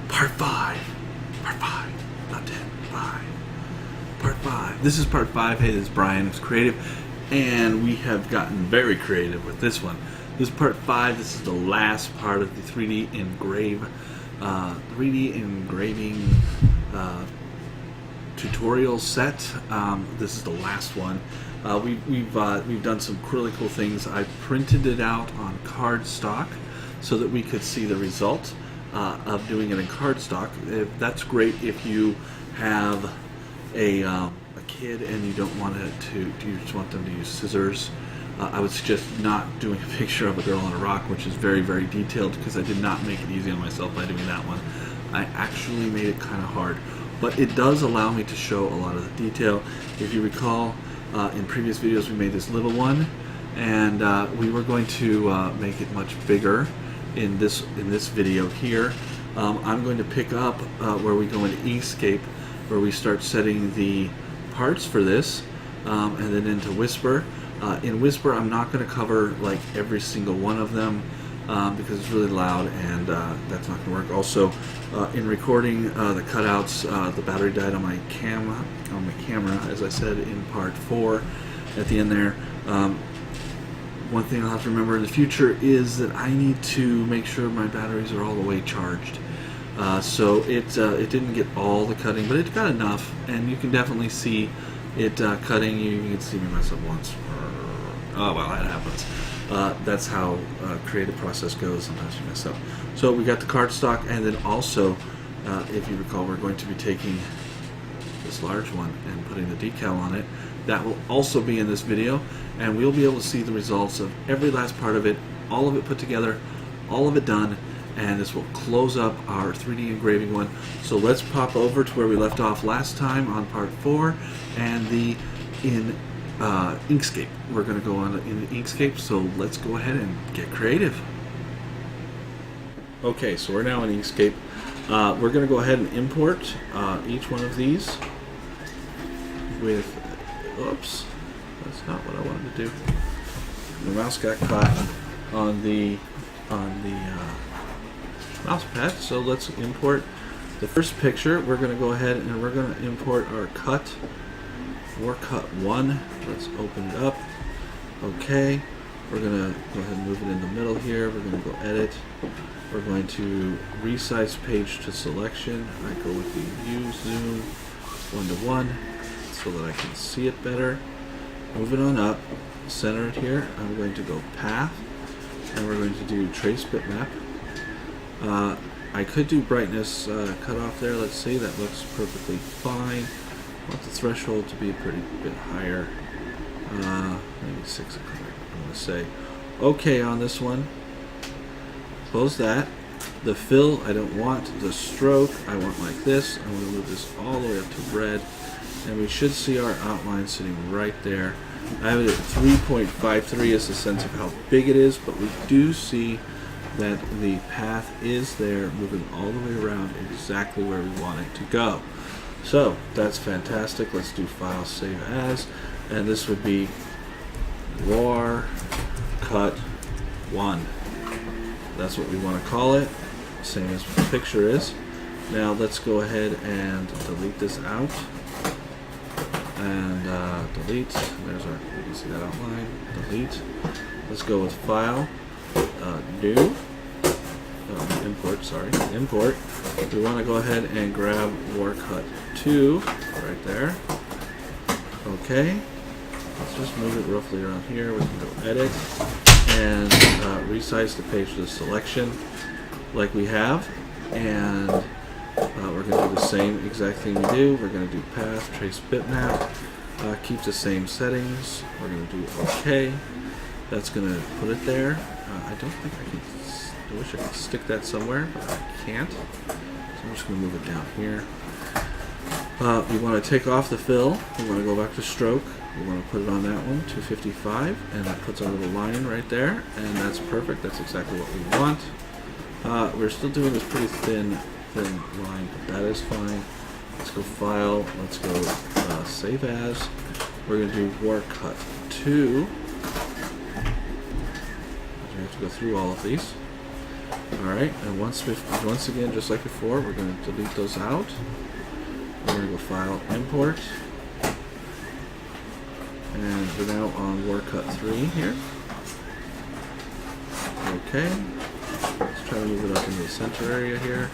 Part 5. Part 5. Not 10. 5. Part 5. This is part 5. Hey, this is Brian. It's Creative. And we have gotten very creative with this one. This is part 5. This is the last part of the 3D Engrave, 3D engraving tutorial set. This is the last one. We've done some really cool things. I printed it out on cardstock so that we could see the result of doing it in cardstock. That's great if you have a kid and you don't want you just want them to use scissors. I would suggest not doing a picture of a girl on a rock, which is very, very detailed, because I did not make it easy on myself by doing that one. I actually made it kind of hard, but it does allow me to show a lot of the detail. If you recall, in previous videos we made this little one, and we were going to make it much bigger in this video here. I'm going to pick up where we go into Inkscape, where we start setting the parts for this, and then into Whisper. In Whisper, I'm not going to cover like every single one of them because it's really loud, and that's not going to work. Also, in recording the cutouts, the battery died on my camera, as I said in part 4 at the end there. One thing I'll have to remember in the future is that I need to make sure my batteries are all the way charged. So it didn't get all the cutting, but it got enough, and you can definitely see it cutting. You can see me mess up once. Oh well, that happens. That's how creative process goes. Sometimes you mess up. So we got the cardstock, and then also, if you recall, we're going to be taking this large one and putting the decal on it. That will also be in this video, and we'll be able to see the results of every last part of it, all of it put together, all of it done, and this will close up our 3D engraving one. So let's pop over to where we left off last time on part 4, and in Inkscape. We're going to go on in Inkscape, so let's go ahead and get creative. Okay, so we're now in Inkscape. We're going to go ahead and import each one of these with, oops, that's not what I wanted to do. The mouse got caught on the mouse pad, so let's import the first picture. We're going to go ahead and we're going to import our cut. Cut 1. Let's open it up. Okay, we're going to go ahead and move it in the middle here. We're going to go edit. We're going to resize page to selection. I go with the view zoom 1:1 so that I can see it better. Move it on up, center it here. I'm going to go path, and we're going to do trace bitmap. I could do brightness cut off there. Let's see, that looks perfectly fine. I want the threshold to be a pretty bit higher, maybe 6 o'clock, I'm going to say. Okay on this one. Close that. The fill, I don't want. The stroke, I want like this. I'm going to move this all the way up to red, and we should see our outline sitting right there. I have it at 3.53 as a sense of how big it is, but we do see that the path is there, moving all the way around exactly where we want it to go. So that's fantastic. Let's do File, Save As, and this would be War Cut 1. That's what we want to call it, same as the picture is. Now let's go ahead and delete this out, and delete. There's our, you can see that outline. Delete. Let's go with File, New. Import, sorry, import. We want to go ahead and grab War Cut 2 right there. Okay, let's just move it roughly around here. We can go edit and resize the page to the selection like we have, and we're going to do the same exact thing we do. We're going to do path, trace bitmap, keep the same settings. We're going to do OK. That's going to put it there. I don't think I can. I wish I could stick that somewhere, but I can't. So I'm just going to move it down here. We want to take off the fill. We want to go back to stroke. We want to put it on that one, 255, and that puts our little line right there, and that's perfect. That's exactly what we want. We're still doing this pretty thin line, but that is fine. Let's go File. Let's go Save As. We're going to do War Cut 2. We have to go through all of these. Alright, and once again, just like before, we're going to delete those out. We're going to go File, Import. And we're now on Cut 3 here. Okay. Let's try to move it up into the center area here.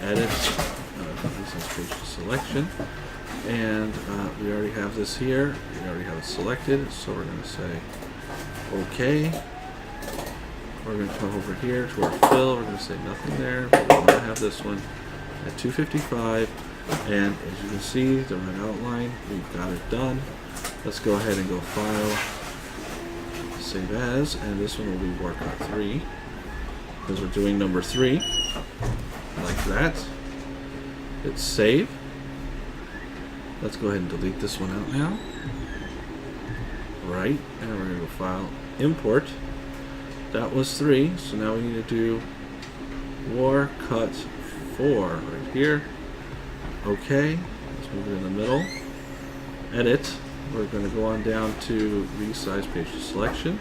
Edit. Resize page to selection. And we already have this here. We already have it selected. So we're going to say OK. We're going to come over here to our fill. We're going to say nothing there. But we want to have this one at 255. And as you can see, the red outline, we've got it done. Let's go ahead and go File, Save As, and this one will be Cut 3 because we're doing number 3, like that. Hit Save. Let's go ahead and delete this one out now. Right, and we're going to go File, Import. That was 3, so now we need to do Cut 4 right here. Okay, let's move it in the middle. Edit. We're going to go on down to Resize Page to Selection.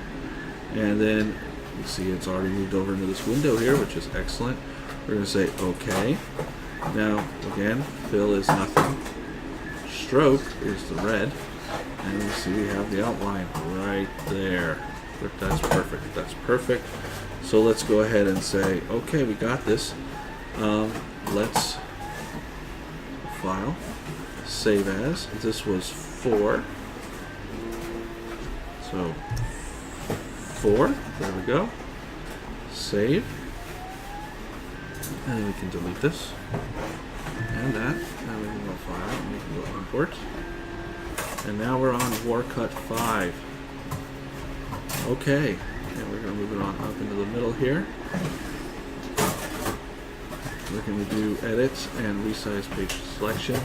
And then you see it's already moved over into this window here, which is excellent. We're going to say OK. Now, again, fill is nothing. Stroke is the red. And you see we have the outline right there. That's perfect. That's perfect. So let's go ahead and say, OK, we got this. Let's File, Save As. This was 4. So 4. There we go. Save. And then we can delete this. And that. Now we can go File and we can go Import. And now we're on Cut 5. Okay. And we're going to move it on up into the middle here. We're going to do Edit and Resize Page Selection.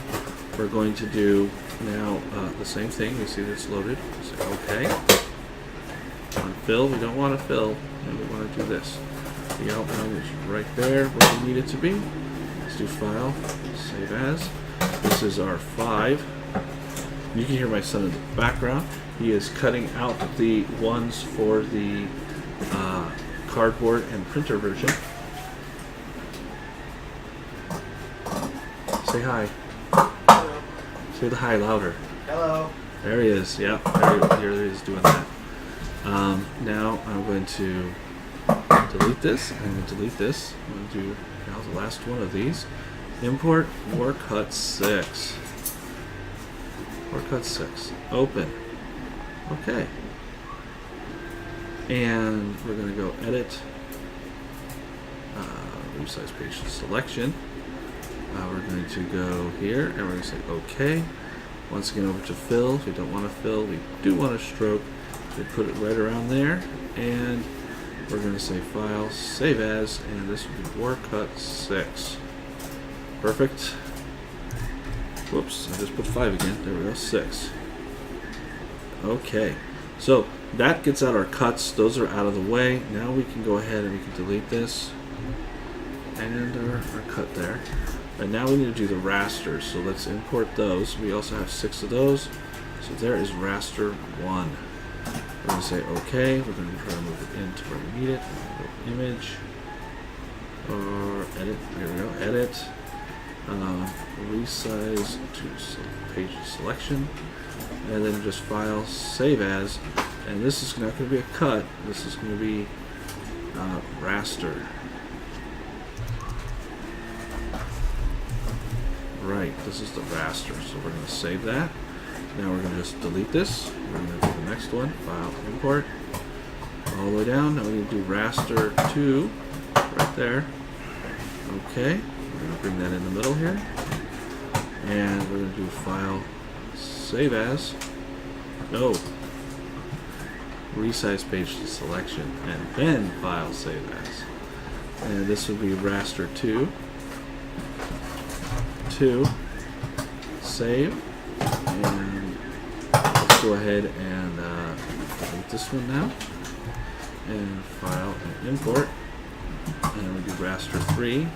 We're going to do now the same thing. You see that's loaded. Say OK. On Fill, we don't want to fill, and we want to do this. The outline is right there where we need it to be. Let's do File, Save As. This is our 5. You can hear my son in the background. He is cutting out the ones for the cardboard and printer version. Say hi. Hello. Say the hi louder. Hello. There he is. Yeah, there he is doing that. Now I'm going to delete this. I'm going to delete this. I'm going to do now the last one of these. Import Cut 6. Cut 6. Open. Okay. And we're going to go Edit. Resize Page Selection. We're going to go here and we're going to say OK. Once again over to Fill. If we don't want to fill, we do want to stroke. We put it right around there. And we're going to say File, Save As, and this will be Cut 6. Perfect. Whoops, I just put 5 again. There we go, 6. Okay, so that gets out our cuts. Those are out of the way. Now we can go ahead and we can delete this and our cut there. And now we need to do the rasters, so let's import those. We also have 6 of those. So there is raster 1. We're going to say OK. We're going to try to move it into where we need it. Go Image or Edit. Here we go. Edit. Resize to Page Selection. And then just File, Save As. And this is not going to be a cut. This is going to be raster. Right, this is the raster, so we're going to save that. Now we're going to just delete this. We're going to do the next one, File, Import, all the way down. Now we need to do raster 2, right there. Okay, we're going to bring that in the middle here. And we're going to do File, Save As. No. Resize Page to Selection, and then File, Save As. And this would be raster 2. Save, and let's go ahead and delete this one now, and File and Import, and we do raster 3,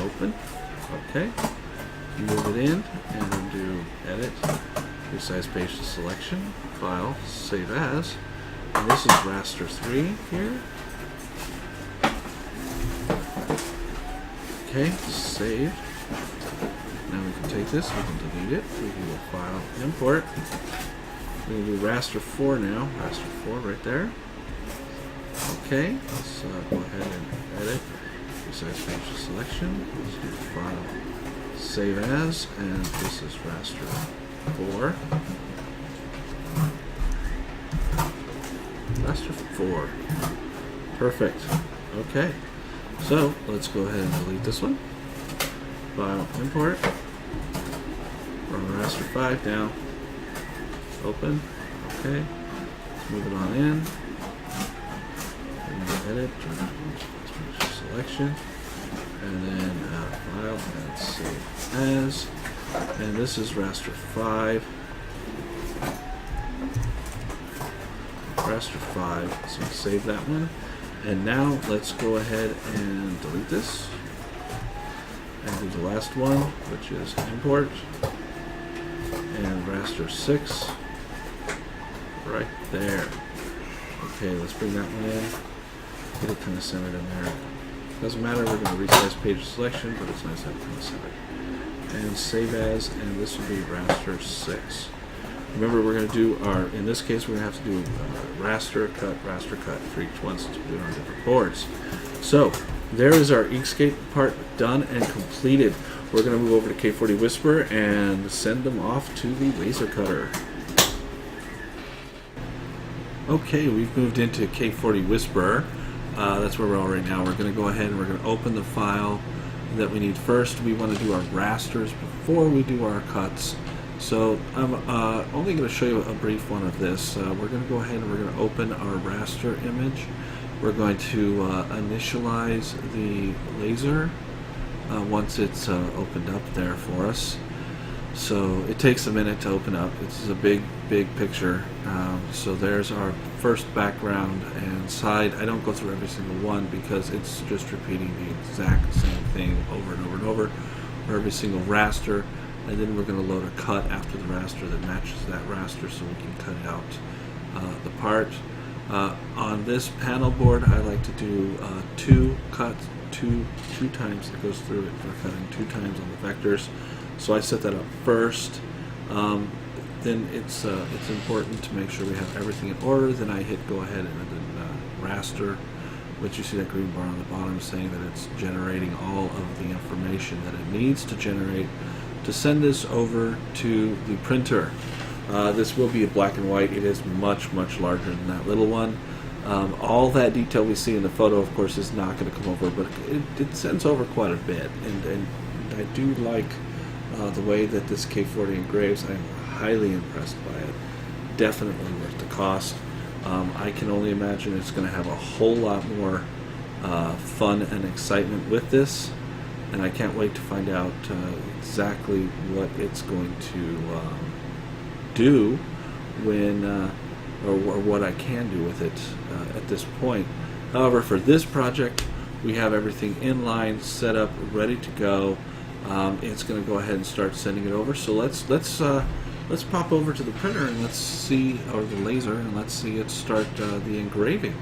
open. Okay, move it in, and then do Edit, Resize Page to Selection, File, Save As, and this is raster 3 here. Okay, save. Now we can take this, we can delete it, we can go file, import. We're going to do raster 4 now, raster 4 right there. Okay, let's go ahead and edit, resize page selection, let's do file, save as, and this is raster 4. Raster 4. Perfect. Okay. So let's go ahead and delete this one. File, import. Run raster 5 down. Open. Okay. Let's move it on in. Edit. Selection. And then file and save as. And this is raster 5. Raster 5. So save that one. And now let's go ahead and delete this and do the last one, which is import and raster 6 right there. Okay, let's bring that one in, get it kind of centered in there. Doesn't matter, we're going to resize page selection, but it's nice to have it kind of centered. And save as, and this will be raster 6. Remember, we're going to do our, in this case, we're going to have to do raster cut for each one since we're doing on different boards. So, there is our Inkscape part done and completed. We're going to move over to K40 Whisper and send them off to the laser cutter. Okay, we've moved into K40 Whisper. That's where we're at right now. We're going to go ahead and we're going to open the file that we need first. We want to do our rasters before we do our cuts. So I'm only going to show you a brief one of this. We're going to go ahead and we're going to open our raster image. We're going to initialize the laser once it's opened up there for us. So it takes a minute to open up. It's a big picture. So there's our first background and side. I don't go through every single one because it's just repeating the exact same thing over and over and over for every single raster. And then we're going to load a cut after the raster that matches that raster so we can cut out the part. On this panel board, I like to do 2 cuts, two times it goes through it for cutting 2 times on the vectors. So I set that up first. Then it's important to make sure we have everything in order. Then I hit go ahead and then raster, which you see that green bar on the bottom saying that it's generating all of the information that it needs to generate to send this over to the printer. This will be a black and white. It is much larger than that little one. All that detail we see in the photo, of course, is not going to come over, but it sends over quite a bit. And I do like the way that this K40 engraves. I'm highly impressed by it. Definitely worth the cost. I can only imagine it's going to have a whole lot more fun and excitement with this. And I can't wait to find out exactly what it's going to do when, or what I can do with it at this point. However, for this project, we have everything in line, set up, ready to go. It's going to go ahead and start sending it over. So let's pop over to the printer and let's see, or the laser, and let's see it start the engraving.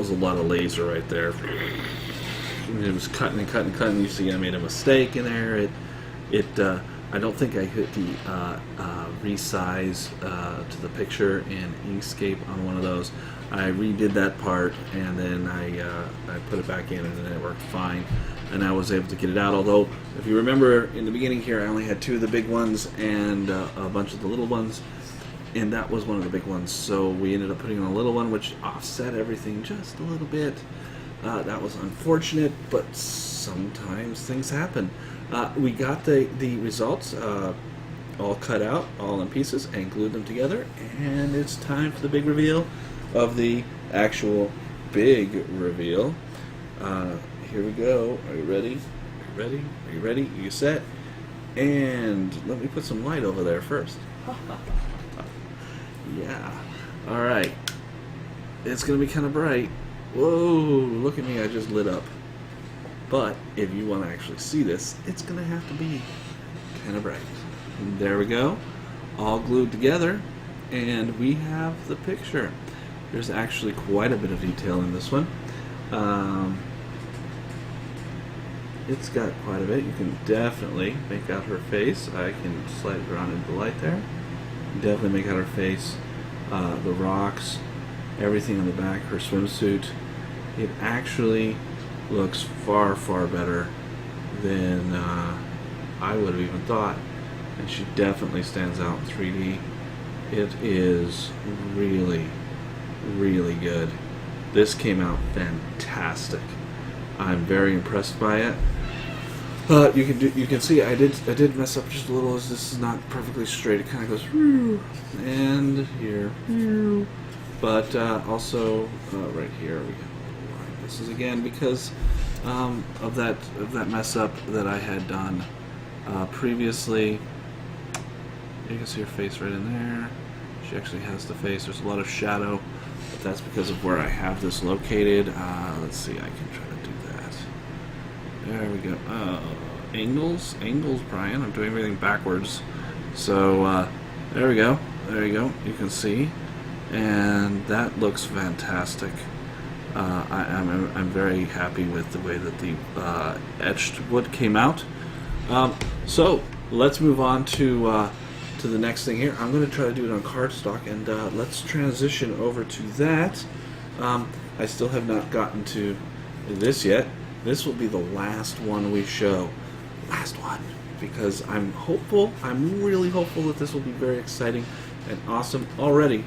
was a lot of laser right there. And it was cutting and cutting and cutting. You see, I made a mistake in there. I don't think I hit the resize to the picture in Inkscape on one of those. I redid that part, and then I put it back in, and then it worked fine. And I was able to get it out. Although, if you remember in the beginning here, I only had 2 of the big ones and a bunch of the little ones, and that was one of the big ones. So we ended up putting on a little one, which offset everything just a little bit. That was unfortunate, but sometimes things happen. We got the results all cut out, all in pieces, and glued them together, and it's time for the big reveal of the actual big reveal. Here we go. Are you ready? Are you ready? Are you ready? Are you set? And let me put some light over there first. Yeah. All right. It's going to be kind of bright. Whoa, look at me, I just lit up. But if you want to actually see this, it's going to have to be kind of bright. And there we go. All glued together. And we have the picture. There's actually quite a bit of detail in this one. It's got quite a bit. You can definitely make out her face. I can slide it around into the light there. Definitely make out her face, the rocks, everything in the back, her swimsuit. It actually looks far, far better than I would have even thought. And she definitely stands out in 3D. It is really, really good. This came out fantastic. I'm very impressed by it. You can see I did mess up just a little, as this is not perfectly straight. It kind of goes and here, but also right here we got a little line. This is again because of that mess up that I had done previously. You can see her face right in there. She actually has the face. There's a lot of shadow, but that's because of where I have this located. Let's see, I can try to do that. There we go. Angles, Brian. I'm doing everything backwards. So there we go. There you go. You can see, and that looks fantastic. I'm very happy with the way that the etched wood came out. So let's move on to the next thing here. I'm going to try to do it on cardstock, and let's transition over to that. I still have not gotten to this yet. This will be the last one we show. Last one, because I'm hopeful. I'm really hopeful that this will be very exciting and awesome. Already,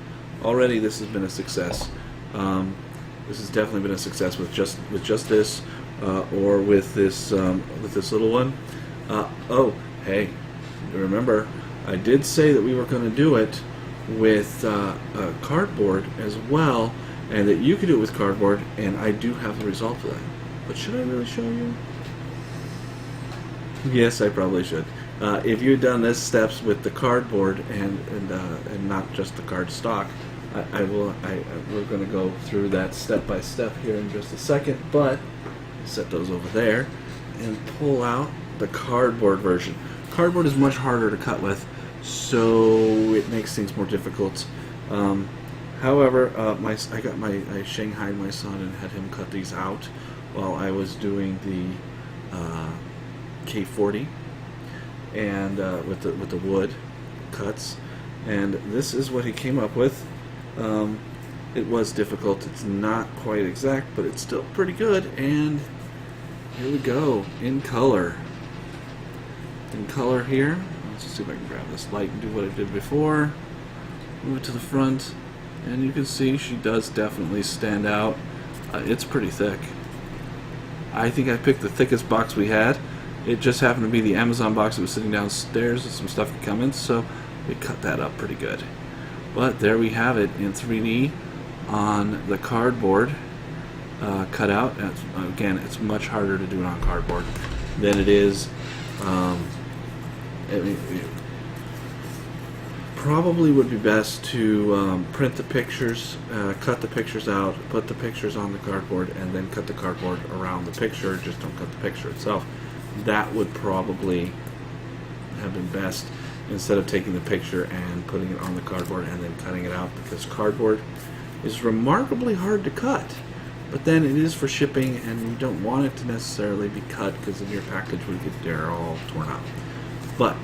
this has been a success. This has definitely been a success with just this, or with this little one. Oh, hey, remember, I did say that we were going to do it with cardboard as well, and that you could do it with cardboard, and I do have the result for that. But should I really show you? Yes, I probably should. If you had done this steps with the cardboard and not just the cardstock, we're going to go through that step by step here in just a second. But set those over there and pull out the cardboard version. Cardboard is much harder to cut with, so it makes things more difficult. However, I shanghaied my son and had him cut these out while I was doing the K40 and with the wood cuts, and this is what he came up with. It was difficult. It's not quite exact, but it's still pretty good. And here we go, in color. In color here. Let's see if I can grab this light and do what I did before. Move it to the front, and you can see she does definitely stand out. It's pretty thick. I think I picked the thickest box we had. It just happened to be the Amazon box that was sitting downstairs and some stuff could come in, so we cut that up pretty good. But there we have it in 3D on the cardboard cut out. And again, it's much harder to do it on cardboard than it is. It probably would be best to print the pictures, cut the pictures out, put the pictures on the cardboard, and then cut the cardboard around the picture. Just don't cut the picture itself. That would probably have been best, instead of taking the picture and putting it on the cardboard and then cutting it out, because cardboard is remarkably hard to cut. but then it is for shipping, and you don't want it to necessarily be cut because then your package would get there all torn up. But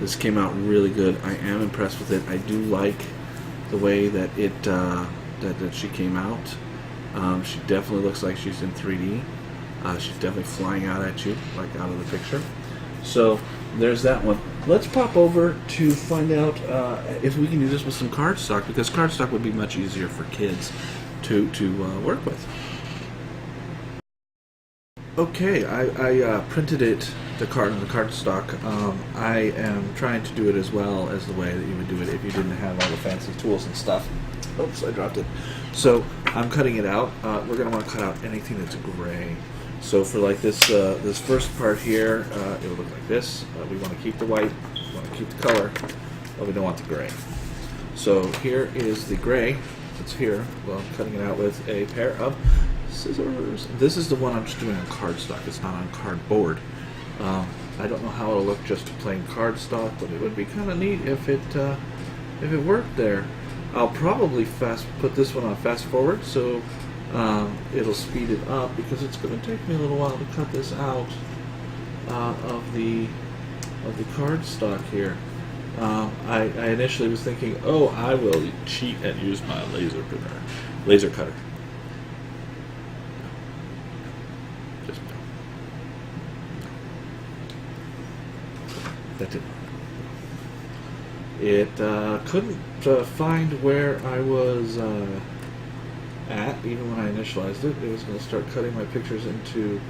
this came out really good. I am impressed with it. I do like the way that it that she came out. She definitely looks like she's in 3D. She's definitely flying out at you, like out of the picture. So there's that one. Let's pop over to find out if we can do this with some cardstock, because cardstock would be much easier for kids to work with. Okay, I printed it, the cardstock. I am trying to do it as well as the way that you would do it if you didn't have all the fancy tools and stuff. Oops, I dropped it. So I'm cutting it out. We're going to want to cut out anything that's gray. So for like this this first part here, it will look like this. We want to keep the white, we want to keep the color, but we don't want the gray. So here is the gray that's here. Well, I'm cutting it out with a pair of scissors. This is the one I'm just doing on cardstock. It's not on cardboard. I don't know how it'll look just plain cardstock, but it would be kind of neat if it worked there. I'll probably put this one on fast forward, so it'll speed it up, because it's going to take me a little while to cut this out of the cardstock here. I initially was thinking, oh, I will cheat and use my laser cutter. Just that didn't work. It couldn't find where I was at, even when I initialized it. It was going to start cutting my pictures into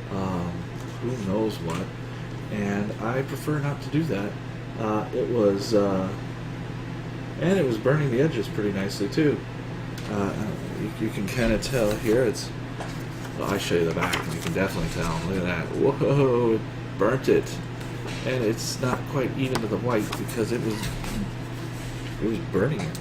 who knows what, and I prefer not to do that. It was burning the edges pretty nicely too. You can kind of tell here. Well, I show you the back, and you can definitely tell. Look at that! Whoa! It burnt it, and it's not quite even to the white because it was burning it.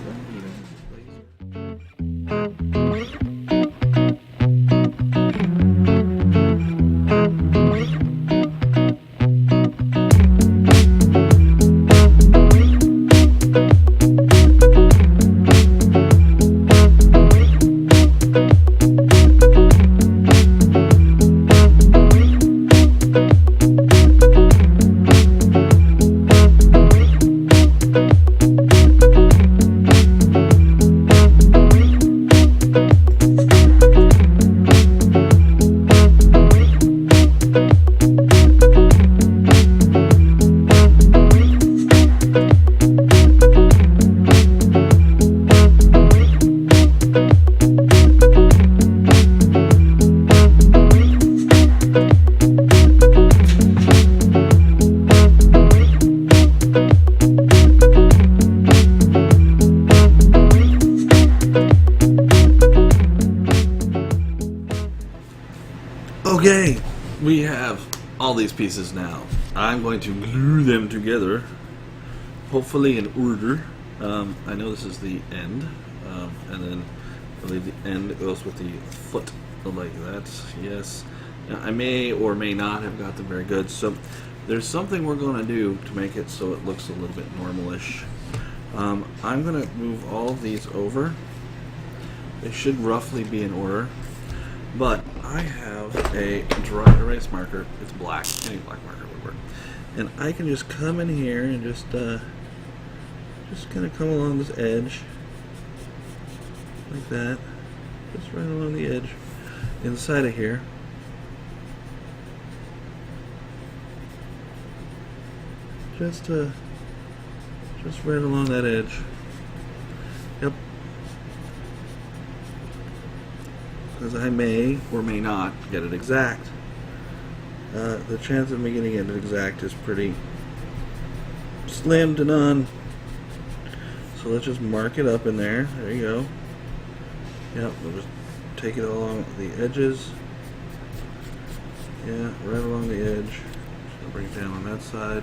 Okay, we have all these pieces now. I'm going to glue them together, hopefully in order. I know this is the end, and then I believe the end goes with the foot like that. Yes, now, I may or may not have got them very good. So there's something we're going to do to make it so it looks a little bit normalish. I'm going to move all of these over. They should roughly be in order. But I have a dry erase marker. It's black. Any black marker would work. And I can just come in here and just kind of come along this edge like that. Just right along the edge inside of here. Just right along that edge. Yep. Because I may or may not get it exact. The chance of me getting it exact is pretty slim to none. So let's just mark it up in there. There you go. Yep, we'll just take it along the edges. Yeah, right along the edge. So bring it down on that side.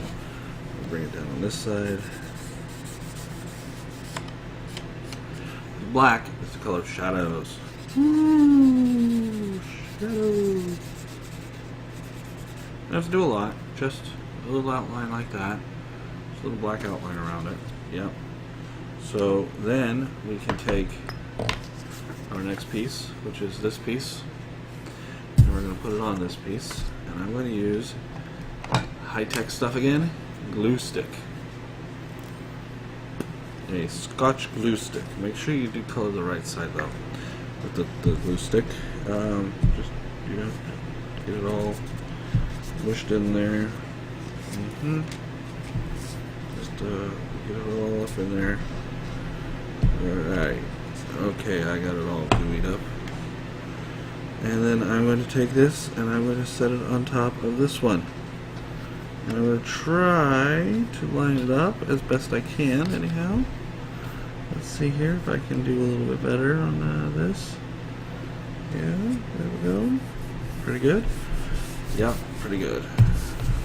We'll bring it down on this side. Black is the color of shadows. Ooh, shadows. Don't have to do a lot, just a little outline like that. Just a little black outline around it. Yep. So then we can take our next piece, which is this piece, and we're going to put it on this piece, and I'm going to use high-tech stuff again, glue stick. A Scotch glue stick. Make sure you do color the right side though with the glue stick. Just, you know, get it all mushed in there. Just get it all up in there. Alright. Okay, I got it all glued up. And then I'm going to take this and I'm going to set it on top of this one. And I'm going to try to line it up as best I can anyhow. Let's see here if I can do a little bit better on this. Yeah, there we go. Pretty good? Yeah, pretty good.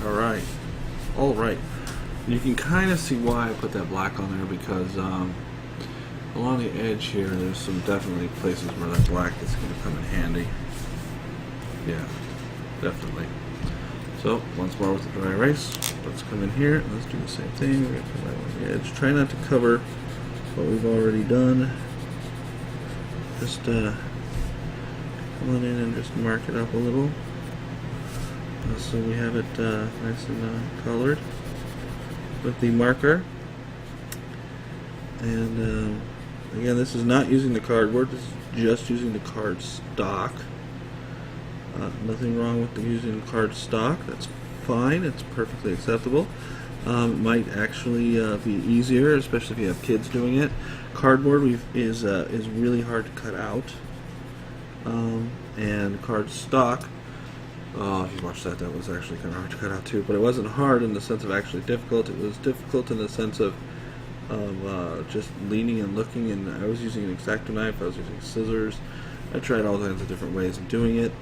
Alright. Alright. You can kind of see why I put that black on there because along the edge here there's some definitely places where that black is going to come in handy. Yeah, definitely. So, once more with the dry erase, let's come in here and let's do the same thing. We're going to come out on the edge. Try not to cover what we've already done. Just come on in and just mark it up a little. So we have it nice and colored with the marker. And again, this is not using the cardboard, this is just using the card stock. Nothing wrong with using card stock, that's fine, it's perfectly acceptable. Might actually be easier, especially if you have kids doing it. Cardboard is really hard to cut out, and card stock. Oh, if you watched that, that was actually kind of hard to cut out too. But it wasn't hard in the sense of actually difficult. It was difficult in the sense of just leaning and looking. And I was using an X-Acto knife. I was using scissors. I tried all kinds of different ways of doing it.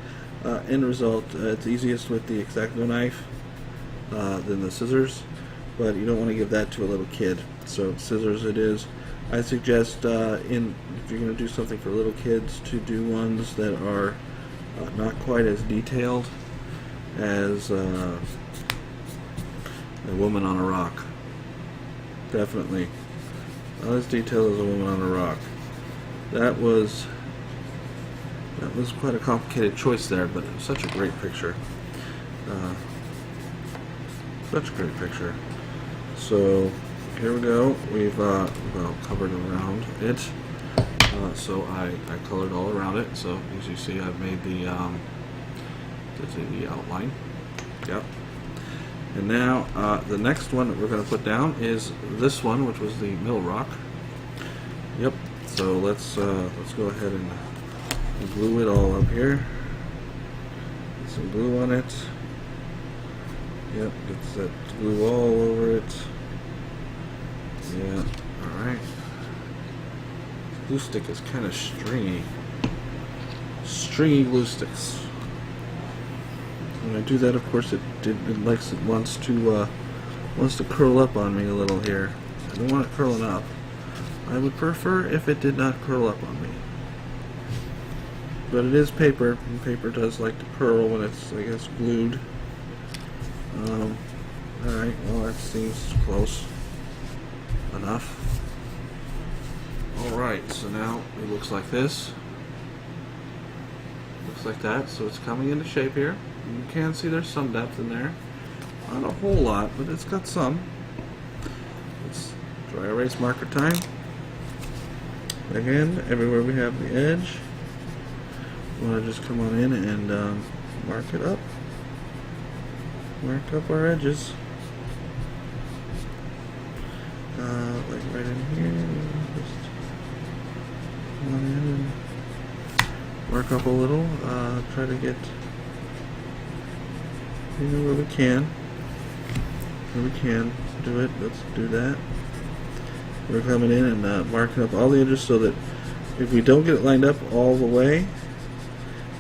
End result, it's easiest with the X-Acto knife than the scissors. But you don't want to give that to a little kid. So scissors it is. I suggest if you're going to do something for little kids, to do ones that are not quite as detailed as A Woman on a Rock. Definitely. Not as detailed as A Woman on a Rock. That was quite a complicated choice there, but it was such a great picture. Such a great picture. So here we go. We've well covered around it. So I colored all around it. So as you see, I've made the outline. Yep. And now the next one that we're going to put down is this one, which was the mill rock. Yep. So let's go ahead and glue it all up here. Get some glue on it. Yep. Get that glue all over it. Yeah. All right. Glue stick is kind of stringy. Stringy glue sticks. When I do that, of course, it wants to curl up on me a little here. I don't want it curling up. I would prefer if it did not curl up on me. But it is paper, and paper does like to curl when it's, I guess, glued. Alright, well that seems close enough. Alright, so now it looks like this. Looks like that, so it's coming into shape here. You can see there's some depth in there. Not a whole lot, but it's got some. It's dry erase marker time. Again, everywhere we have the edge, we want to just come on in and mark it up. Mark up our edges. Like right in here. Just come on in and work up a little. Try to get where we can. Where we can do it. Let's do that. We're coming in and marking up all the edges so that if we don't get it lined up all the way,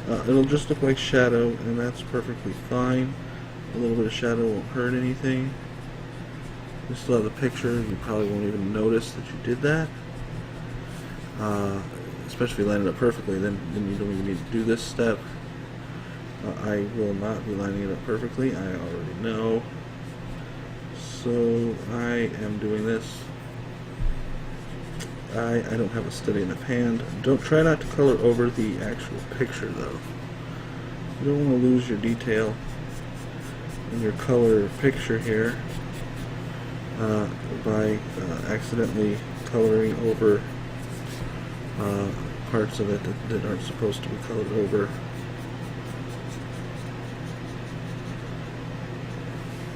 it'll just look like shadow, and that's perfectly fine. A little bit of shadow won't hurt anything. You still have the picture, you probably won't even notice that you did that. Especially if you line it up perfectly, then you don't even need to do this step. I will not be lining it up perfectly, I already know. So I am doing this eye. I don't have a steady enough hand. Don't try not to color over the actual picture though. You don't want to lose your detail in your color picture here by accidentally coloring over parts of it that aren't supposed to be colored over.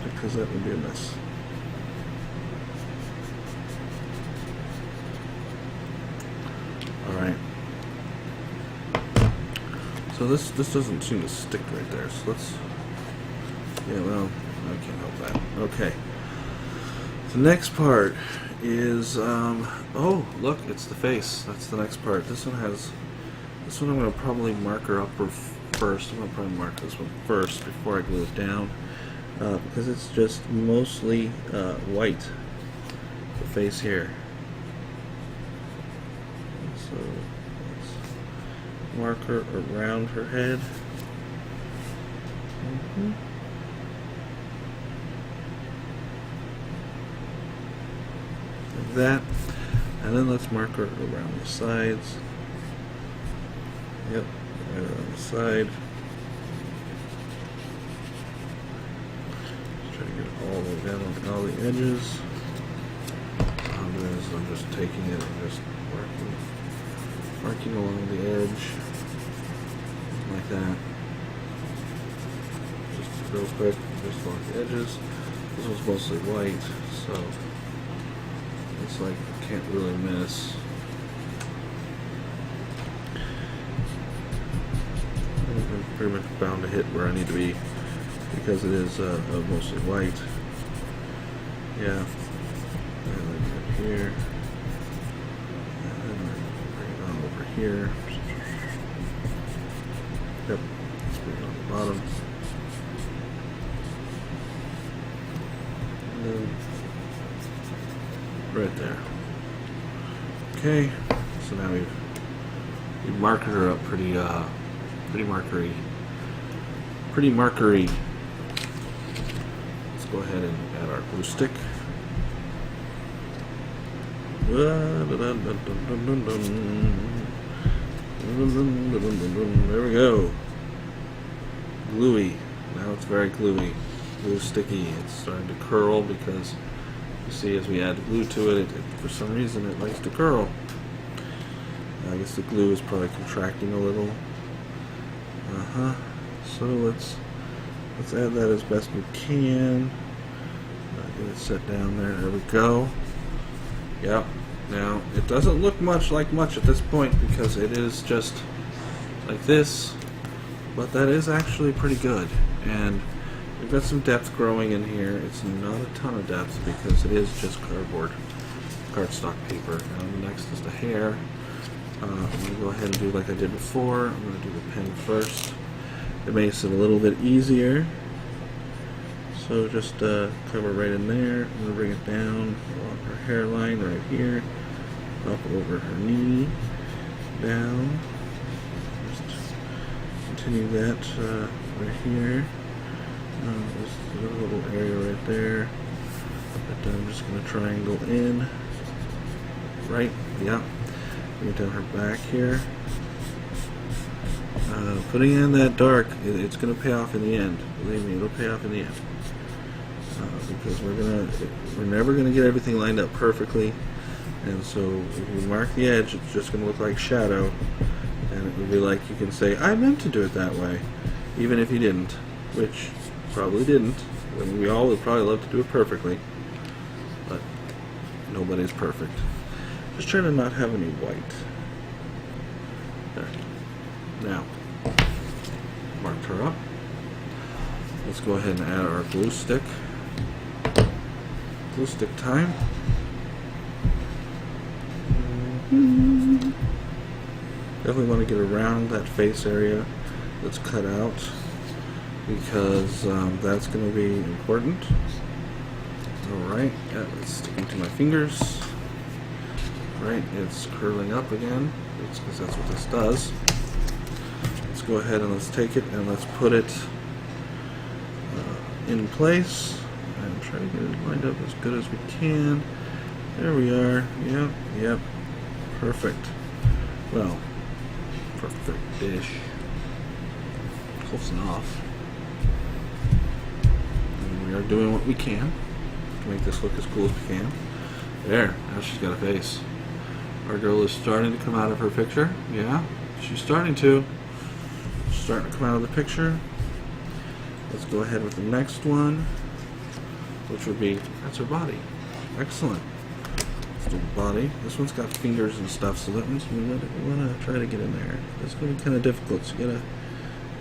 Because that would be a mess. Alright. So this doesn't seem to stick right there, so let's... Yeah, well, I can't help that. Okay. The next part is, oh, look, it's the face. That's the next part. This one I'm going to probably marker up first. I'm going to probably mark this one first before I glue it down. Because it's just mostly white, the face here. So let's mark her around her head. Like that. And then let's mark her around the sides. Yep, right around the side. All the way down on all the edges. I'm just taking it and just marking along the edge like that. Just real quick, just along the edges. This one's mostly white, so it's like I can't really miss. I'm pretty much bound to hit where I need to be, because it is mostly white. Yeah. And then right here. And then bring it on over here. Yep. Let's bring it on the bottom. And then right there. Okay. So now we've marked her up pretty markery. Pretty markery. Let's go ahead and add our glue stick. There we go. Gluey. Now it's very gluey. Glue sticky. It's starting to curl because you see as we add glue to it, for some reason it likes to curl. I guess the glue is probably contracting a little. So let's add that as best we can. Get it set down there. There we go. Yep. Now it doesn't look much at this point because it is just like this, but that is actually pretty good. And we've got some depth growing in here. It's not a ton of depth because it is just cardstock paper. Now next is the hair. I'm going to go ahead and do like I did before. I'm going to do the pen first. It makes it a little bit easier. So just cover right in there. I'm going to bring it down along her hairline right here, up over her knee, down. Just continue that right here. There's a little area right there that I'm just going to triangle in. Right, yeah. Bring it down her back here. Putting in that dark, it's going to pay off in the end. Believe me, it'll pay off in the end. Because we're never going to get everything lined up perfectly, and so if you mark the edge, it's just going to look like shadow, and it would be like you can say, I meant to do it that way, even if you didn't, which probably didn't. I mean, we all would probably love to do it perfectly, but nobody's perfect. Just try to not have any white. There. Now, marked her up. Let's go ahead and add our glue stick. Glue stick time. Definitely want to get around that face area that's cut out because that's going to be important. Alright, yeah, it's sticking to my fingers. Right, it's curling up again. It's because that's what this does. Let's go ahead and let's take it and let's put it in place. And try to get it lined up as good as we can. There we are. Yep. Perfect. Well, perfect-ish. Close enough. And we are doing what we can to make this look as cool as we can. There, now she's got a face. Our girl is starting to come out of her picture. Yeah, she's starting to. She's starting to come out of the picture. Let's go ahead with the next one, which would be, that's her body. Excellent. Let's do the body. This one's got fingers and stuff, so that means we want to try to get in there. It's going to be kind of difficult, so you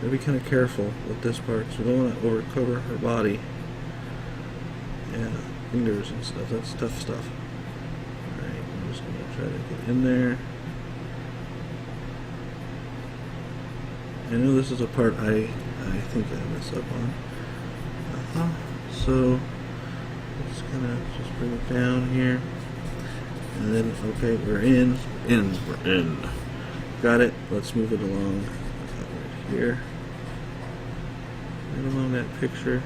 gotta be kind of careful with this part, so we don't want to overcover her body. Yeah, fingers and stuff, that's tough stuff. Alright, I'm just going to try to get in there. I know this is a part I think I messed up on. So let's kind of just bring it down here, and then okay, we're in. Got it. Let's move it along right here, right along that picture,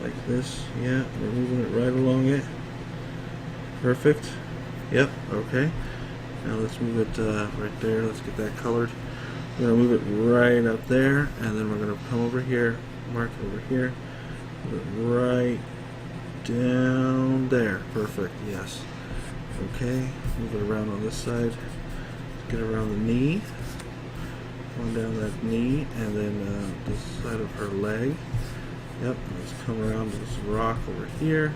like this. Yeah, we're moving it right along it. Perfect. Yep. Okay. Now let's move it right there. Let's get that colored. We're going to move it right up there, and then we're going to come over here, mark it over here, move it right down there. Perfect, yes. Okay, move it around on this side, get around the knee, going down that knee, and then this side of her leg. Yep, let's come around to this rock over here.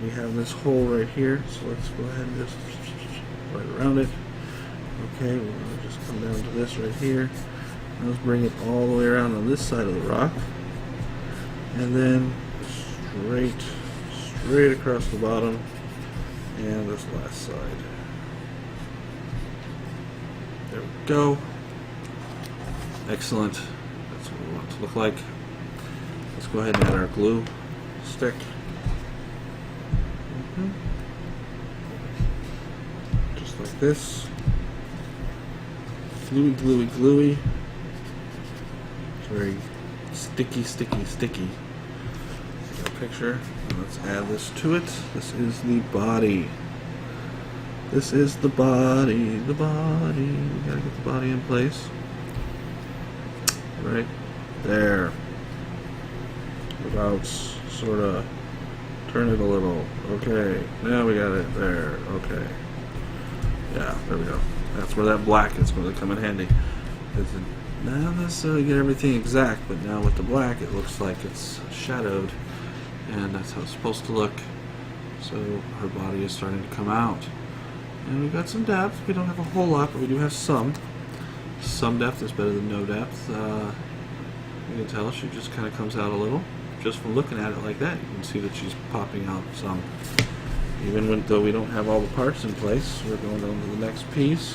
We have this hole right here, so let's go ahead and just right around it. Okay, we're going to just come down to this right here. Let's bring it all the way around on this side of the rock. And then straight across the bottom and this last side. There we go. Excellent. That's what we want it to look like. Let's go ahead and add our glue stick. Just like this. Gluey, gluey, gluey. It's very sticky. Got a picture. Let's add this to it. This is the body. This is the body. The body. We gotta get the body in place. Right there. Without sort of turn it a little. Okay. Now we got it there. Okay. Yeah, there we go. That's where that black is going to come in handy. It's not necessarily get everything exact, but now with the black it looks like it's shadowed, and that's how it's supposed to look. So her body is starting to come out. And we've got some depth. We don't have a whole lot, but we do have some. Some depth is better than no depth. You can tell she just kind of comes out a little. Just from looking at it like that, you can see that she's popping out some. Even though we don't have all the parts in place, we're going on to the next piece,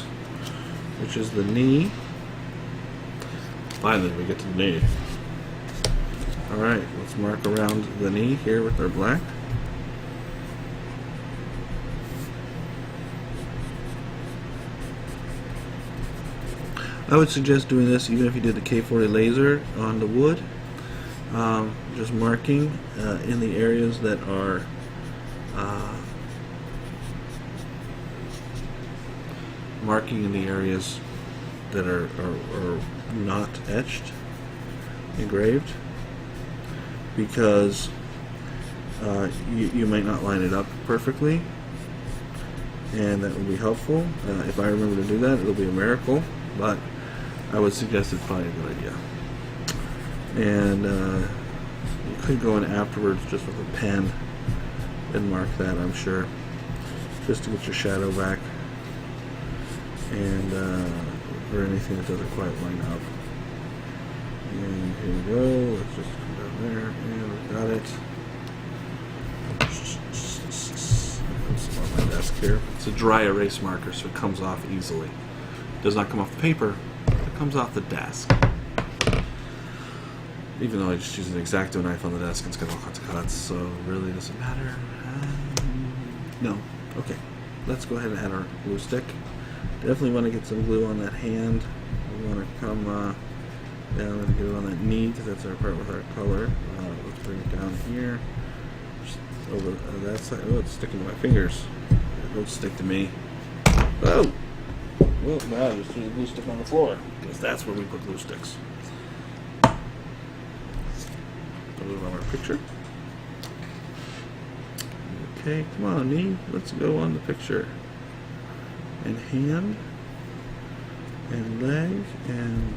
which is the knee. Finally, we get to the knee. Alright, let's mark around the knee here with our black. I would suggest doing this even if you did the K40 laser on the wood. Just marking in the areas that are not etched, engraved, because you might not line it up perfectly, and that would be helpful. If I remember to do that, it'll be a miracle, but I would suggest it's probably a good idea. And you could go in afterwards just with a pen and mark that, I'm sure, just to get your shadow back, and or anything that doesn't quite line up. And here we go. Let's just come down there, and we've got it. It's on my desk here. It's a dry erase marker, so it comes off easily. It does not come off the paper, but it comes off the desk. Even though I just use an X-Acto knife on the desk, it's got all kinds of cuts, so really does it matter? No. Okay. Let's go ahead and add our glue stick. Definitely want to get some glue on that hand. We want to come down and get it on that knee, because that's our part with our color. Let's bring it down here. Just over that side. Oh, it's sticking to my fingers. It won't stick to me. Oh! Well, now I just threw the glue stick on the floor, because that's where we put glue sticks. Put it on our picture. Okay, come on, knee. Let's go on the picture. And hand, and leg, and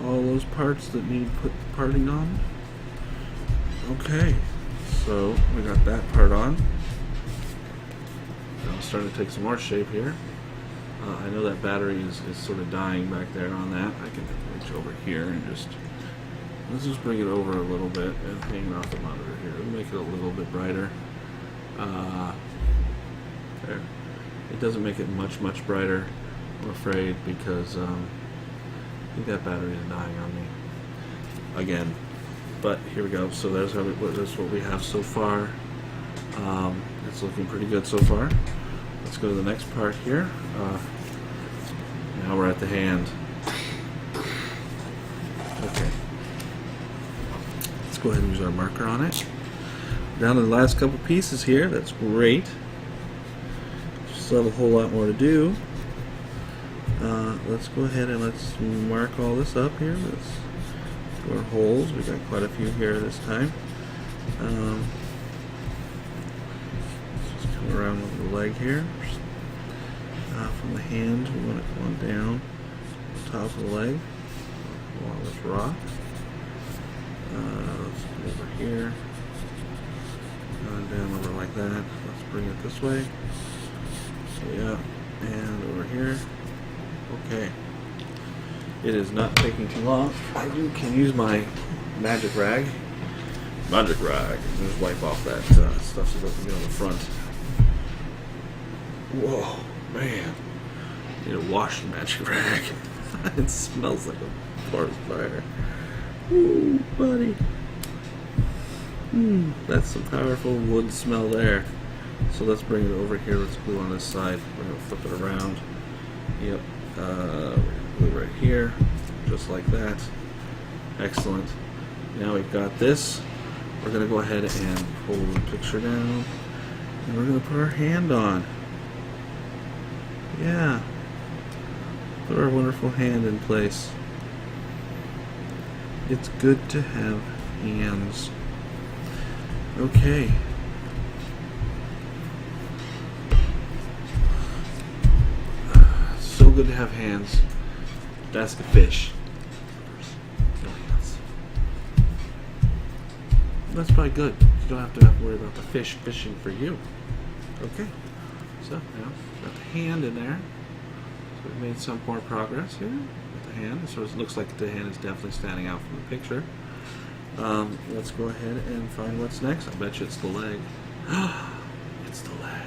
all those parts that need parting on. Okay, so we got that part on. Now I'm starting to take some more shape here. I know that battery is sort of dying back there on that. I can reach over here and let's just bring it over a little bit and hang it off the monitor here. It'll make it a little bit brighter. There. It doesn't make it much brighter, I'm afraid, because I think that battery is dying on me again. But here we go. So that's what we have so far. It's looking pretty good so far. Let's go to the next part here. Now we're at the hand. Okay. Let's go ahead and use our marker on it. Down to the last couple pieces here. That's great. Still have a whole lot more to do. Let's go ahead and let's mark all this up here. Let's do our holes. We got quite a few here this time. Let's just come around with the leg here. From the hand, we want to come on down the top of the leg along this rock. Let's come over here. Down over like that. Let's bring it this way. Yeah, and over here. Okay. It is not taking too long. I can use my magic rag. And just wipe off that stuff so it doesn't get on the front. Whoa, man. I need to wash the magic rag. It smells like a forest fire. Ooh, buddy. That's some powerful wood smell there. So let's bring it over here. Let's glue on this side. We're going to flip it around. Yep. Glue right here. Just like that. Excellent. Now we've got this. We're going to go ahead and pull the picture down. And we're going to put our hand on. Yeah. Put our wonderful hand in place. It's good to have hands. Okay. So good to have hands. That's the fish. No hands. That's probably good. You don't have to worry about the fish fishing for you. Okay. So now got the hand in there. So we've made some more progress here with the hand. So it looks like the hand is definitely standing out from the picture. Let's go ahead and find what's next. I bet you it's the leg. It's the leg.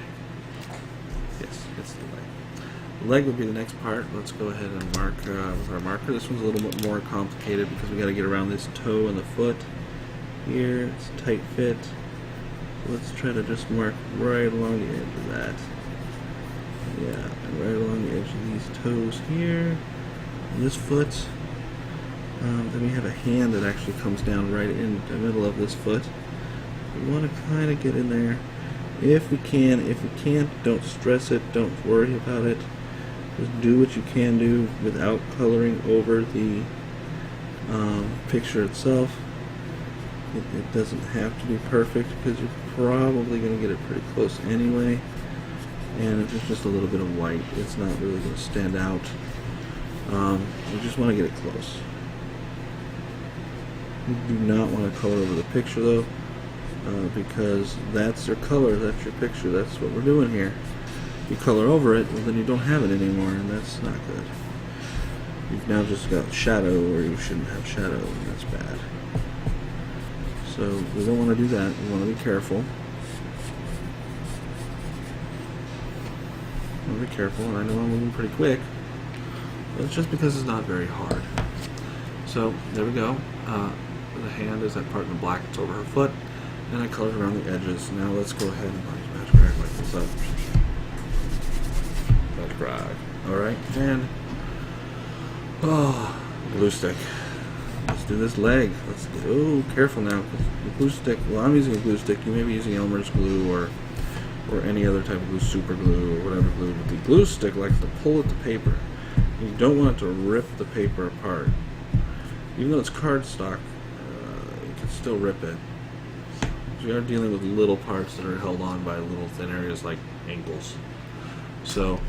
Yes, it's the leg. The leg would be the next part. Let's go ahead and mark with our marker. This one's a little bit more complicated because we got to get around this toe and the foot. Here, it's a tight fit. So let's try to just mark right along the edge of that. Yeah, and right along the edge of these toes here. And this foot. Then we have a hand that actually comes down right in the middle of this foot. We want to kind of get in there if we can. If we can't, don't stress it. Don't worry about it. Just do what you can do without coloring over the picture itself. It doesn't have to be perfect because you're probably going to get it pretty close anyway. And if it's just a little bit of white, it's not really going to stand out. You just want to get it close. You do not want to color over the picture though, because that's your color, that's your picture, that's what we're doing here. If you color over it, well then you don't have it anymore, and that's not good. You've now just got shadow where you shouldn't have shadow, and that's bad. So we don't want to do that. We want to be careful. Be careful, and I know I'm moving pretty quick, but it's just because it's not very hard. So there we go. The hand is that part in the black that's over her foot, and I colored around the edges. Now let's go ahead and magic rag like this up. Magic rag. Alright, and glue stick. Let's do this leg. Let's do, careful now, because the glue stick, well I'm using a glue stick, you may be using Elmer's glue or or any other type of glue, super glue or whatever glue. But the glue stick likes to pull at the paper. You don't want it to rip the paper apart. Even though it's cardstock, you can still rip it. So we are dealing with little parts that are held on by little thin areas like ankles. So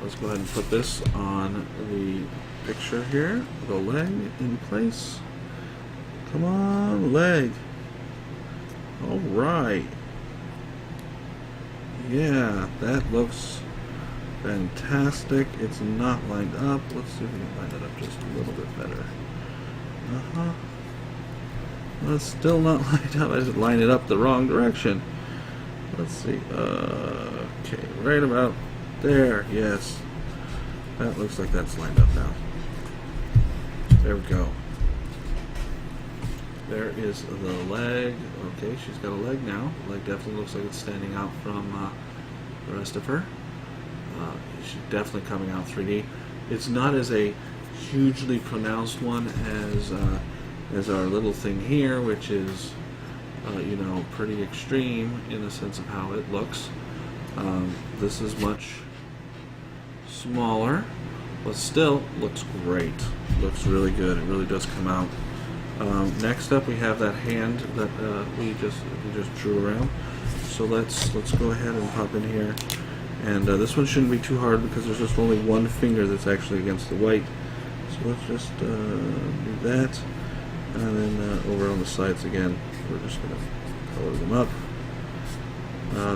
let's go ahead and put this on the picture here. The leg in place. Come on, leg. All right. Yeah, that looks fantastic. It's not lined up. Let's see if we can line it up just a little bit better. Well, it's still not lined up. I just lined it up the wrong direction. Let's see. Okay, right about there. Yes. That looks like that's lined up now. There we go. There is the leg. Okay, she's got a leg now. The leg definitely looks like it's standing out from the rest of her. She's definitely coming out 3D. It's not as a hugely pronounced one as our little thing here, which is you know, pretty extreme in the sense of how it looks. This is much smaller, but still looks great. Looks really good. It really does come out. Next up, we have that hand that we just drew around. So let's go ahead and pop in here. And this one shouldn't be too hard because there's just only one finger that's actually against the white. So let's just do that. And then over on the sides again, we're just going to color them up.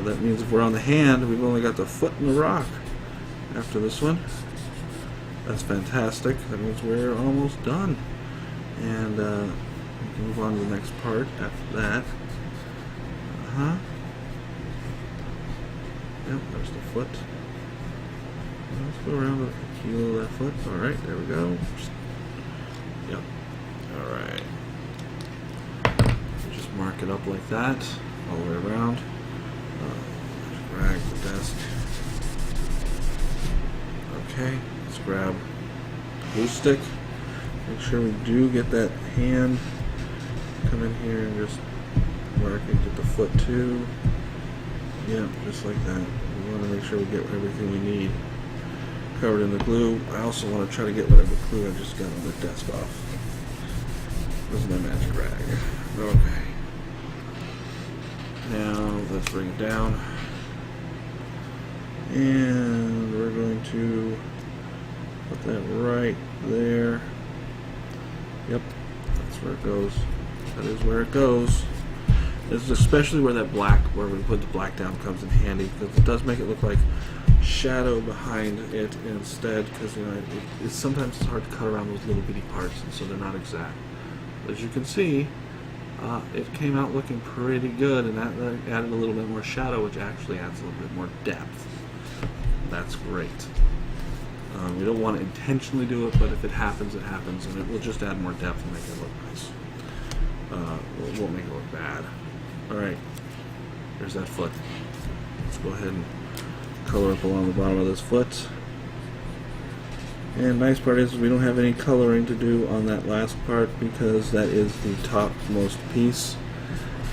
That means if we're on the hand, we've only got the foot and the rock after this one. That's fantastic. That means we're almost done. And we can move on to the next part after that. Yep, there's the foot. Let's go around the heel of that foot. Alright, there we go. Yep. Alright. Just mark it up like that, all the way around. Drag the desk. Okay, let's grab the glue stick. Make sure we do get that hand. Come in here and just mark it, get the foot too. Yeah, just like that. We want to make sure we get everything we need covered in the glue. I also want to try to get whatever glue I just got on the desk off. This is my magic rag. Okay. Now let's bring it down. And we're going to put that right there. Yep, that's where it goes. That is where it goes. This is especially where that black, where we put the black down, comes in handy, because it does make it look like shadow behind it instead, because you know it's sometimes it's hard to cut around those little bitty parts, and so they're not exact. As you can see, it came out looking pretty good, and that added a little bit more shadow, which actually adds a little bit more depth. That's great. We don't want to intentionally do it, but if it happens, it happens, and it will just add more depth and make it look nice. It won't make it look bad. Alright, here's that foot. Let's go ahead and color up along the bottom of this foot. And nice part is we don't have any coloring to do on that last part because that is the topmost piece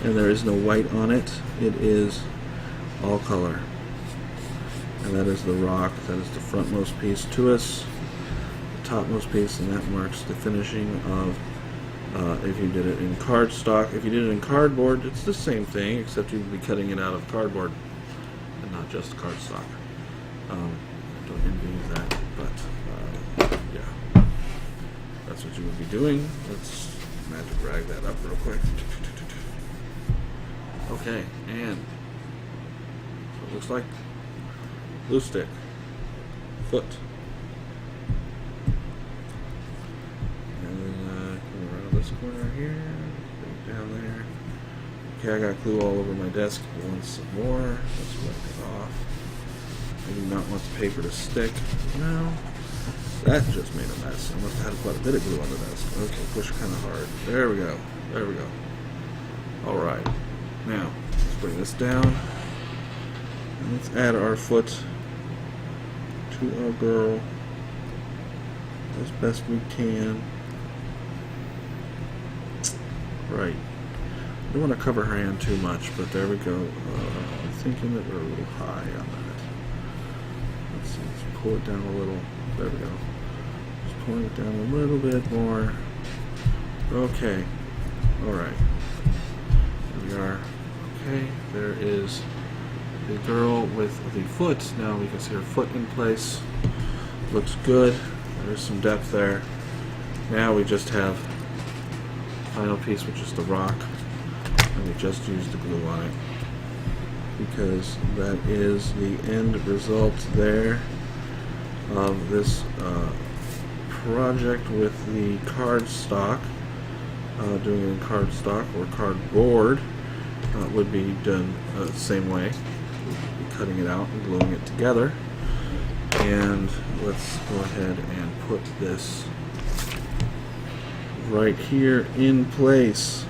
and there is no white on it. It is all color. And that is the rock, that is the frontmost piece to us, the topmost piece, and that marks the finishing of if you did it in cardstock. If you did it in cardboard, it's the same thing, except you'd be cutting it out of cardboard and not just cardstock. Don't envy you that, but yeah, that's what you would be doing. Let's magic rag that up real quick. Okay, and so it looks like glue stick, foot, and then come around this corner here, bring it down there. Okay, I got glue all over my desk. Once more, let's wipe it off. I do not want the paper to stick. No, that just made a mess. I must have had quite a bit of glue on the desk. Okay, push kind of hard. There we go. There we go. All right. Now let's bring this down. And let's add our foot to our girl as best we can. Right. don't want to cover her hand too much, but there we go. I'm thinking that we're a little high on that. Let's see, let's pull it down a little. There we go. Just pulling it down a little bit more. Okay. Alright. Here we are. Okay, there is the girl with the foot. Now we can see her foot in place. Looks good. There's some depth there. Now we just have the final piece, which is the rock. And we just used the glue on it, because that is the end result there of this project with the cardstock. Doing it in cardstock or cardboard would be done the same way. Cutting it out and gluing it together. And let's go ahead and put this right here in place.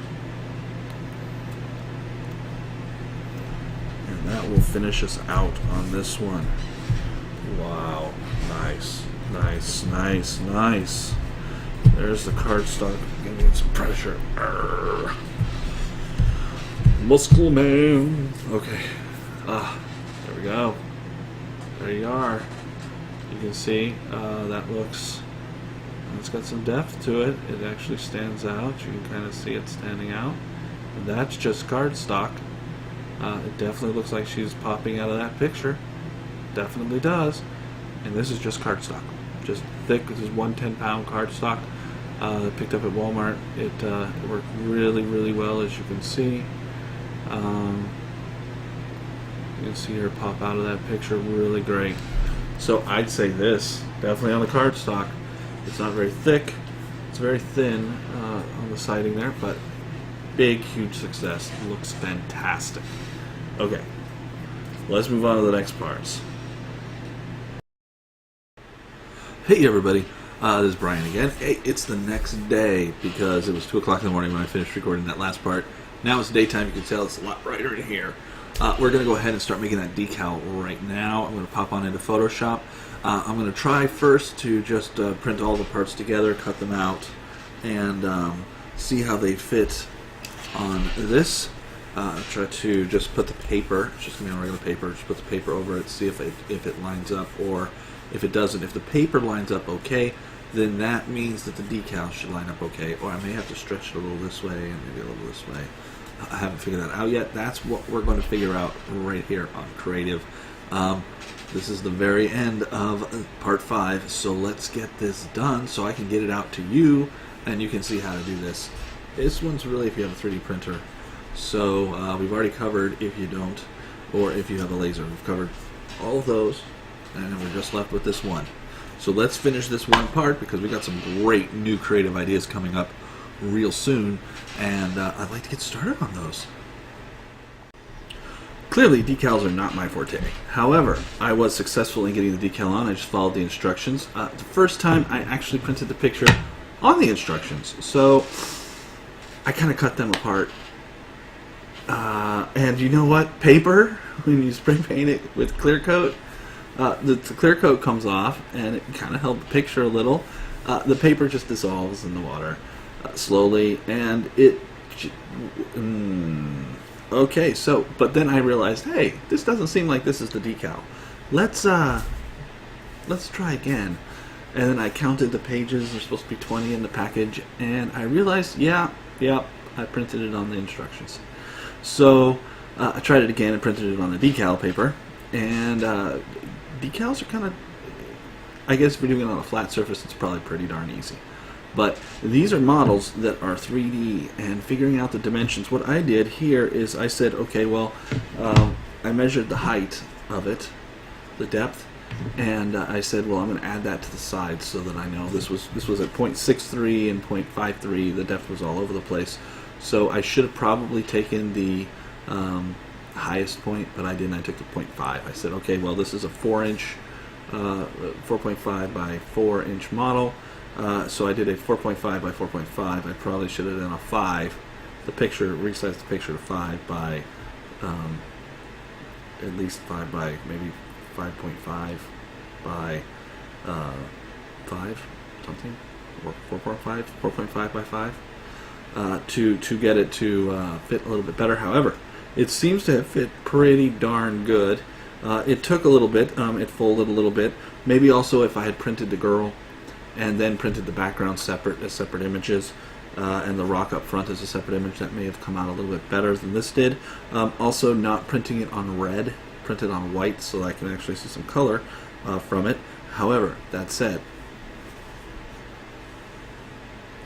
And that will finish us out on this one. Wow. Nice. Nice, nice, nice. There's the cardstock. Giving it some pressure. Arrgh. Muscle man. Okay. There we go. There you are. You can see that looks. It's got some depth to it. It actually stands out. You can kind of see it standing out. And that's just cardstock. It definitely looks like she's popping out of that picture. Definitely does. And this is just cardstock. Just thick. This is 1 10-pound cardstock. Picked up at Walmart. It worked really, really well, as you can see. You can see her pop out of that picture really great. So I'd say this, definitely on the cardstock. It's not very thick. It's very thin on the siding there, but big, huge success. It looks fantastic. Okay, let's move on to the next parts. Hey everybody, this is Brian again. Hey, it's the next day because it was 2 o'clock in the morning when I finished recording that last part. Now it's daytime. You can tell it's a lot brighter in here. We're going to go ahead and start making that decal right now. I'm going to pop on into Photoshop. I'm going to try first to just print all the parts together, cut them out, and see how they fit on this. Try to just put the paper, it's just going to be on regular paper, just put the paper over it, see if it lines up, or if it doesn't. If the paper lines up okay, then that means that the decal should line up okay, or I may have to stretch it a little this way and maybe a little this way. I haven't figured that out yet. That's what we're going to figure out right here on Creative. This is the very end of part 5, so let's get this done so I can get it out to you and you can see how to do this. This one's really if you have a 3D printer. So we've already covered if you don't, or if you have a laser. We've covered all of those, and we're just left with this one. So let's finish this one part because we got some great new creative ideas coming up real soon, and I'd like to get started on those. Clearly, decals are not my forte. However, I was successful in getting the decal on. I just followed the instructions. The first time, I actually printed the picture on the instructions, so I kind of cut them apart. And you know what? Paper, when you spray paint it with clear coat, the clear coat comes off, and it kind of held the picture a little. The paper just dissolves in the water slowly, and it. Okay, so but then I realized, hey, this doesn't seem like this is the decal. Let's try again. And then I counted the pages. There's supposed to be 20 in the package, and I realized, yeah, I printed it on the instructions. So I tried it again and printed it on the decal paper, and decals are kind of, I guess if you're doing it on a flat surface, it's probably pretty darn easy. But these are models that are 3D, and figuring out the dimensions. What I did here is I said, okay, well, I measured the height of it, the depth, and I said, well, I'm going to add that to the sides so that I know this was at 0.63 and 0.53. The depth was all over the place. So I should have probably taken the highest point, but I didn't. I took the 0.5. I said, okay, well, this is a 4-inch, 4.5 by 4-inch model. So I did a 4.5 by 4.5. I probably should have done a 5. The picture, resized the picture to 5 by, at least 5 by maybe 5.5 by 5, something, or 4.5 by 5. to get it to fit a little bit better. However, it seems to have fit pretty darn good. It took a little bit. It folded a little bit. Maybe also if I had printed the girl and then printed the background as separate images, and the rock up front as a separate image, that may have come out a little bit better than this did. Also, not printing it on red, printed on white, so I can actually see some color from it. However, that said,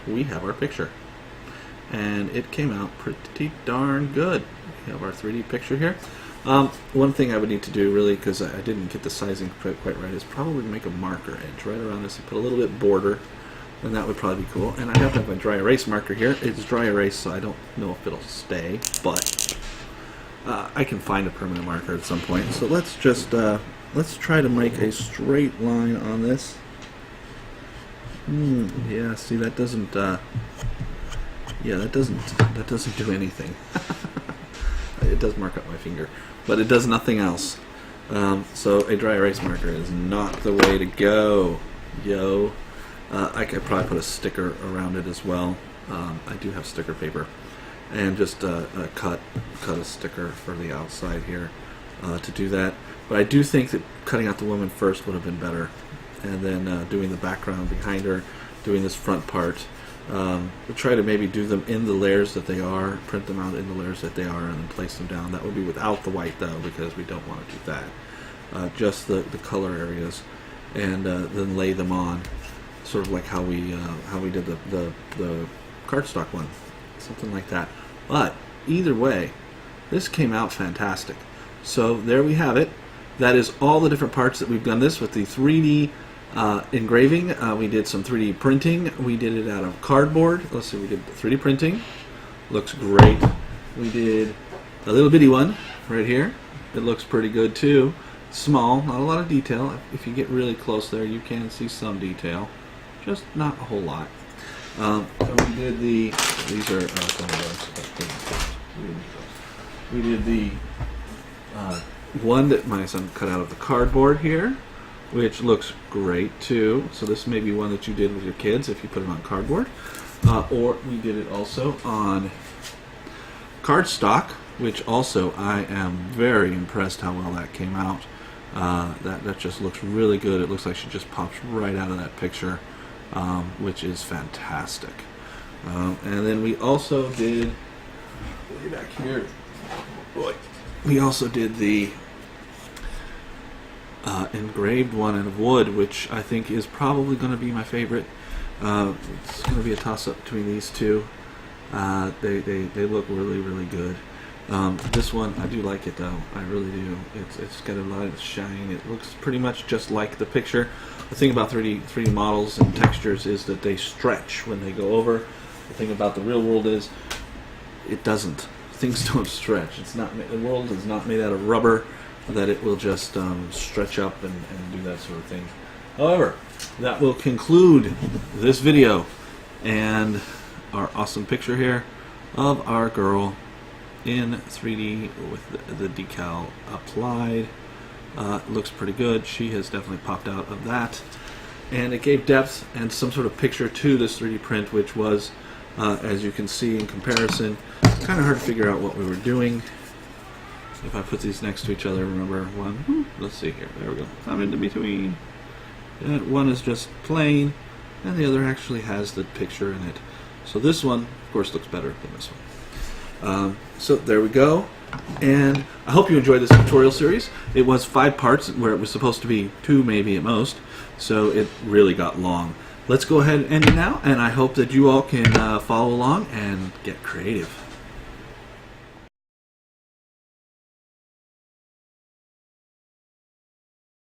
we have our picture, and it came out pretty darn good. We have our 3D picture here. One thing I would need to do, really, because I didn't get the sizing quite right, is probably make a marker edge right around this and put a little bit border, and that would probably be cool. And I have to have my dry erase marker here. It's dry erase, so I don't know if it'll stay, but I can find a permanent marker at some point. So let's just let's try to make a straight line on this. Yeah, see, that doesn't. Yeah, that doesn't do anything. It does mark up my finger, but it does nothing else. So a dry erase marker is not the way to go, yo. I could probably put a sticker around it as well. I do have sticker paper, and just cut a sticker for the outside here to do that. But I do think that cutting out the woman first would have been better, and then doing the background behind her, doing this front part. We'll try to maybe do them in the layers that they are, print them out in the layers that they are, and then place them down. That would be without the white, though, because we don't want to do that. Just the color areas, and then lay them on, sort of like how we did the cardstock one, something like that. But either way, this came out fantastic. So there we have it. That is all the different parts that we've done this with the 3D engraving. We did some 3D printing. We did it out of cardboard. Let's see, we did 3D printing. Looks great. We did a little bitty one right here. It looks pretty good too. Small, not a lot of detail. If you get really close there, you can see some detail. Just not a whole lot. We did these are we did the one that my son cut out of the cardboard here, which looks great too. So this may be one that you did with your kids if you put it on cardboard. Or we did it also on cardstock, which also I am very impressed how well that came out. That just looks really good. It looks like she just pops right out of that picture, which is fantastic. And then we also did, way back here, boy, we also did the engraved one in wood, which I think is probably going to be my favorite. It's going to be a toss-up between these two. They look really, really good. This one, I do like it though. I really do. It's got a lot of shine. It looks pretty much just like the picture. The thing about 3D models and textures is that they stretch when they go over. The thing about the real world is it doesn't. Things don't stretch. It's not. The world is not made out of rubber that it will just stretch up and do that sort of thing. However, that will conclude this video and our awesome picture here of our girl in 3D with the decal applied. Looks pretty good. She has definitely popped out of that, and it gave depth and some sort of picture to this 3D print, which was, as you can see in comparison, kind of hard to figure out what we were doing. If I put these next to each other, remember one, let's see here, there we go, I'm in between. And one is just plain, and the other actually has the picture in it. So this one, of course, looks better than this one. So there we go, and I hope you enjoyed this tutorial series. It was 5 parts where it was supposed to be 2 maybe at most, so it really got long. Let's go ahead and end it now, and I hope that you all can follow along and get creative.